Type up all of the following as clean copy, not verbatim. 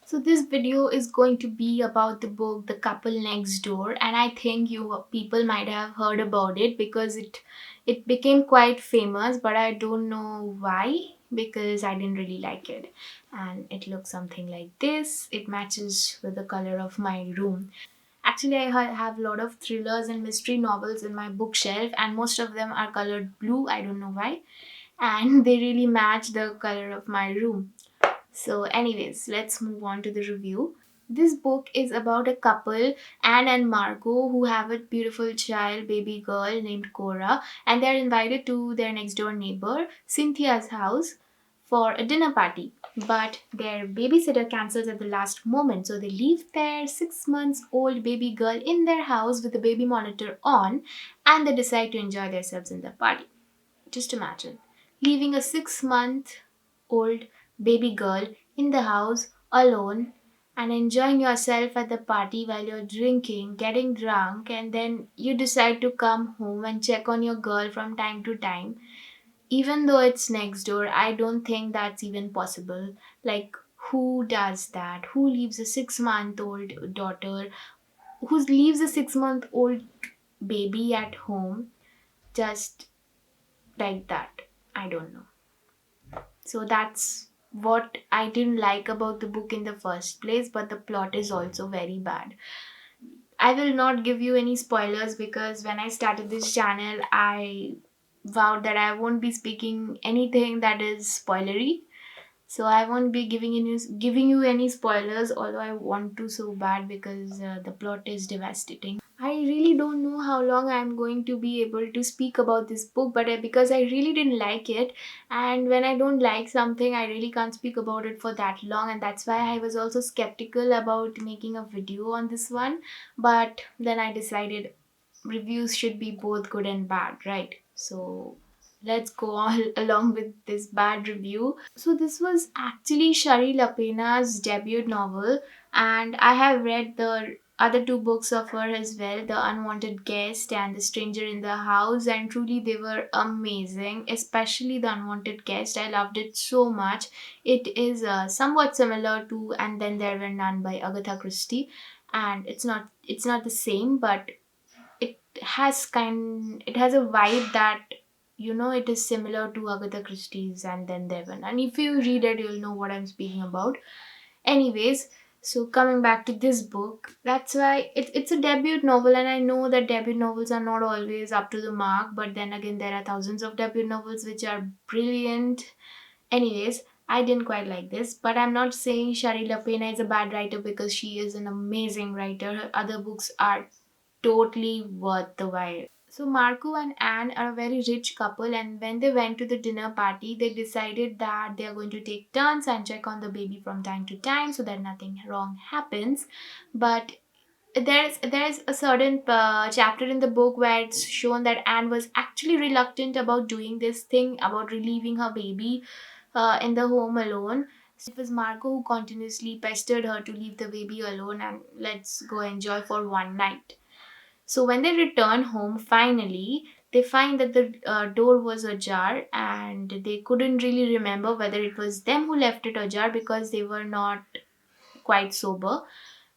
So this video is going to be about the book The Couple Next Door, and I think you people might have heard about it because it became quite famous, but I don't know why because I didn't really like it. And it looks something like this. It matches with the color of my room. Actually, I have a lot of thrillers and mystery novels in my bookshelf, and most of them are colored blue. I don't know why, and they really match the color of my room. So, anyways, let's move on to the review. This book is about a couple, Anne and Margot, who have a beautiful child, baby girl named Cora, and they're invited to their next door neighbor, Cynthia's house, for a dinner party. But their babysitter cancels at the last moment, so they leave their 6 months old baby girl in their house with the baby monitor on, and they decide to enjoy themselves in the party. Just imagine leaving a 6 month old baby girl in the house alone and enjoying yourself at the party while you're drinking, getting drunk, and then you decide to come home and check on your girl from time to time. Even though it's next door, I don't think that's even possible. Like, who does that? Who leaves a 6 month old daughter? Who leaves a 6 month old baby at home just like that? I don't know. So that's what I didn't like about the book in the first place, but the plot is also very bad. I will not give you any spoilers because when I started this channel, I vowed that I won't be speaking anything that is spoilery. So I won't be giving you any spoilers, although I want to so bad because the plot is devastating. I really don't know how long I'm going to be able to speak about this book, but because I really didn't like it, and when I don't like something, I really can't speak about it for that long, and that's why I was also skeptical about making a video on this one. But then I decided reviews should be both good and bad, right? So let's go all along with this bad review. So this was actually Shari Lapena's debut novel, and I have read the other two books of her as well, The Unwanted Guest and The Stranger in the House, and truly they were amazing, especially The Unwanted Guest. I loved it so much. It is somewhat similar to And Then There Were None by Agatha Christie, and it's not the same, but it has a vibe that it is similar to Agatha Christie's And Then There Were None. And if you read it, you'll know what I'm speaking about. Anyways, so coming back to this book, that's why it's a debut novel, and I know that debut novels are not always up to the mark, but then again, there are thousands of debut novels which are brilliant. Anyways, I didn't quite like this, but I'm not saying Shari Lapena is a bad writer because she is an amazing writer. Her other books are totally worth the while. So Marco and Anne are a very rich couple, and when they went to the dinner party, they decided that they are going to take turns and check on the baby from time to time so that nothing wrong happens. But there's a certain chapter in the book where it's shown that Anne was actually reluctant about doing this thing about relieving her baby in the home alone. It was Marco who continuously pestered her to leave the baby alone and let's go enjoy for one night. So when they return home, finally, they find that the door was ajar, and they couldn't really remember whether it was them who left it ajar because they were not quite sober.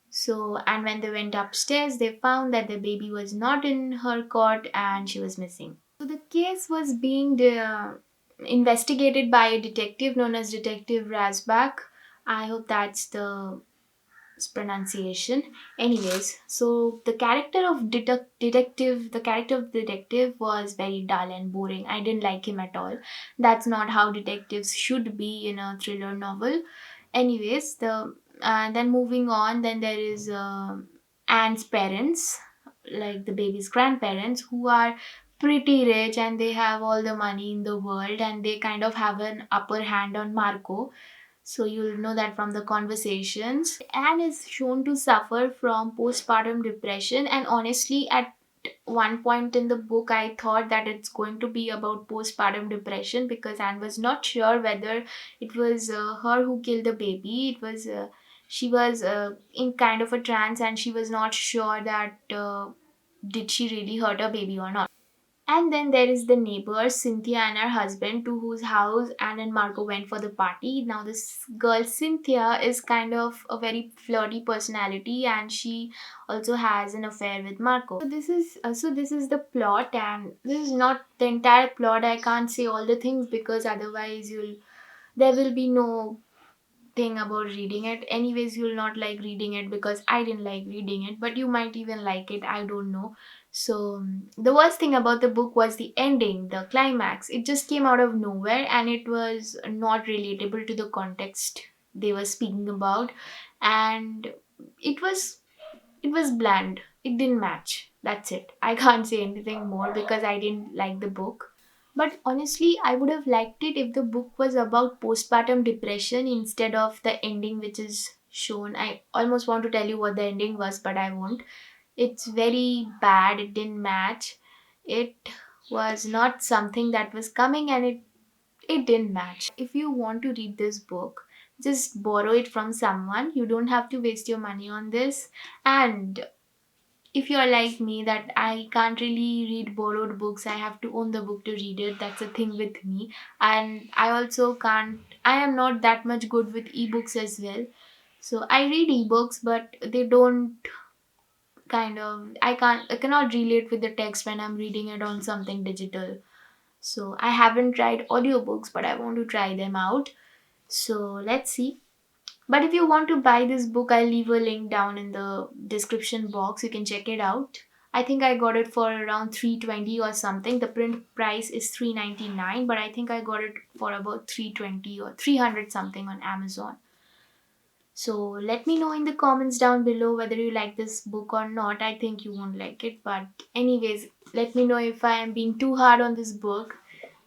So, and when they went upstairs, they found that the baby was not in her cot and she was missing. So the case was being investigated by a detective known as Detective Rasbach. I hope that's the pronunciation. Anyways, so the character of detective was very dull and boring. I didn't like him at all. That's not how detectives should be in a thriller novel. Anyways, then moving on, then there is Anne's parents, like the baby's grandparents, who are pretty rich and they have all the money in the world, and they kind of have an upper hand on Marco. So you'll know that from the conversations. Anne is shown to suffer from postpartum depression, and honestly, at one point in the book, I thought that it's going to be about postpartum depression because Anne was not sure whether it was her who killed the baby. She was in kind of a trance, and she was not sure that did she really hurt her baby or not. And then there is the neighbor, Cynthia and her husband, to whose house Anne and Marco went for the party. Now, this girl, Cynthia, is kind of a very flirty personality, and she also has an affair with Marco. So this is the plot, and this is not the entire plot. I can't say all the things because otherwise there will be no thing about reading it. Anyways, you'll not like reading it because I didn't like reading it, but you might even like it. I don't know. So, the worst thing about the book was the ending, the climax. It just came out of nowhere and it was not relatable to the context they were speaking about. And it was it was bland. It didn't match. That's it. I can't say anything more because I didn't like the book. But honestly, I would have liked it if the book was about postpartum depression instead of the ending which is shown. I almost want to tell you what the ending was, but I won't. It's very bad. It didn't match. It was not something that was coming, and it didn't match. If you want to read this book, just borrow it from someone. You don't have to waste your money on this. And if you're like me, that I can't really read borrowed books, I have to own the book to read it. That's a thing with me. And I also can't, I am not that much good with ebooks as well. So I read ebooks, but they don't I cannot relate with the text when I'm reading it on something digital. So I haven't tried audiobooks, but I want to try them out. So let's see. But if you want to buy this book, I'll leave a link down in the description box. You can check it out. I think I got it for around 320 or something. The print price is 399, but I think I got it for about 320 or 300 something on Amazon. So let me know in the comments down below whether you like this book or not. I think you won't like it, but anyways, let me know if I am being too hard on this book.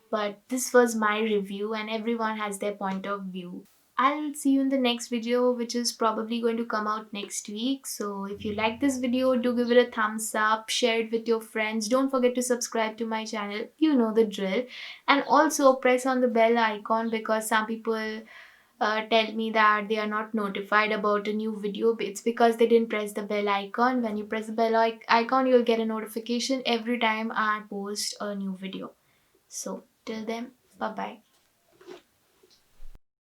But this was my review and everyone has their point of view. I'll see you in the next video, which is probably going to come out next week. So if you like this video, do give it a thumbs up, share it with your friends. Don't forget to subscribe to my channel. You know the drill. And also press on the bell icon because some people tell me that they are not notified about a new video. It's because they didn't press the bell icon. When you press the bell icon, you'll get a notification every time I post a new video. So till then, bye bye.